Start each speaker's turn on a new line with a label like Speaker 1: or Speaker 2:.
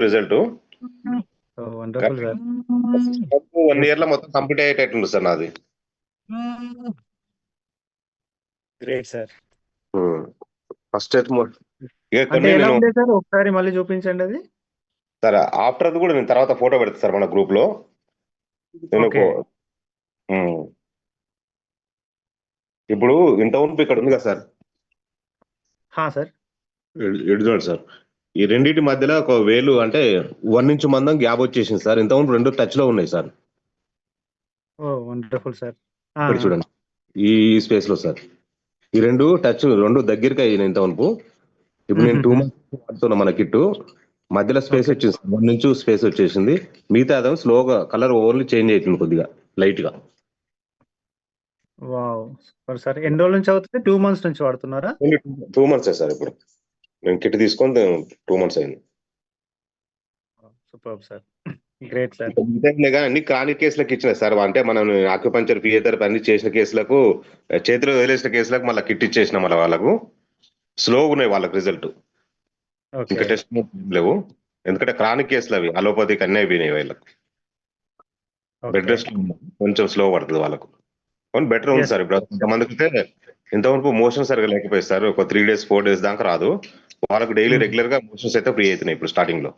Speaker 1: Result.
Speaker 2: Wonderful sir.
Speaker 1: 1 year లో మొత్తం complete అయ్యేటట్టుంది sir నాది.
Speaker 2: Great sir.
Speaker 1: ఫస్ట్ అయితే ఇక
Speaker 2: అంటే
Speaker 1: కొన్ని
Speaker 2: ఎలా
Speaker 1: నేను
Speaker 2: ఉండే సార్? ఒకసారి మళ్ళీ చూపించండి అది.
Speaker 1: సార్ ఆఫ్టర్ అది కూడా నేను తర్వాత ఫోటో పెడతా సార్ మన గ్రూప్ లో. నేను
Speaker 2: ఓకే.
Speaker 1: ఇప్పుడు ఇంత ఉంపు ఇక్కడ ఉంది కదా సార్,
Speaker 2: సార్.
Speaker 1: చూడండి సార్, ఈ రెండింటి మధ్యలో ఒక వేలు అంటే 1 ఇంచ్ మందం గ్యాప్ వచ్చేసింది సార్. ఇంత ఉంపు 2 టచ్ లో ఉన్నాయి సార్.
Speaker 2: ఓ వండర్ఫుల్ సార్.
Speaker 1: ఇక్కడ చూడండి ఈ స్పేస్ లో సార్, ఈ 2 టచ్ 2 దగ్గరికి అయ్యింది ఇంత ఉంపు. ఇప్పుడు నేను 2 మంత్స్ వాడుతున్నా మన కిట్టు, మధ్యలో స్పేస్ వచ్చింది సార్, 1 ఇంచ్ స్పేస్ వచ్చేసింది. మిగతా అదే స్లోగా కలర్ ఓన్లీ చేంజ్ అవుతుంది కొద్దిగా లైట్ గా.
Speaker 2: Wow super sir. ఎన్ని రోజుల నుంచి అవుతుంది? 2 మంత్స్ నుంచి వాడుతున్నారా?
Speaker 1: 2 మంత్స్ సార్. ఇప్పుడు నేను కిట్ తీసుకొని 2 మంత్స్ అయింది.
Speaker 2: Super sir. Great sir.
Speaker 1: అన్ని క్రానిక్ కేసులకు ఇచ్చిన సార్, అంటే మనం ఆక్యుపంచర్, ఫిజియోథెరపీ అన్ని చేసిన కేసులకు, చేతిలో వదిలేసిన కేసులకు మళ్ళీ కిట్ ఇచ్చేసిన మళ్ళీ వాళ్ళకు స్లోగా ఉన్నాయి వాళ్ళకి రిజల్ట్. ఇంకా టెస్ట్ లేవు, ఎందుకంటే క్రానిక్ కేసులు అవి అలోపతికి అన్నీ అయిపోయినాయి వాళ్ళకు. బెడ్ రెస్ట్ కొంచెం స్లో పడుతుంది వాళ్ళకు, కానీ బెటర్ ఉంది సార్. ఇప్పుడు కొంతమందికి అయితే ఇంతవరకు మోషన్ సరిగా లేకపోయి సార్, ఒక 3 days 4 days దాకా రాదు వాళ్ళకు. డైలీ రెగ్యులర్ గా మోషన్స్ అయితే ఫ్రీ అవుతున్నాయి ఇప్పుడు స్టార్టింగ్ లో.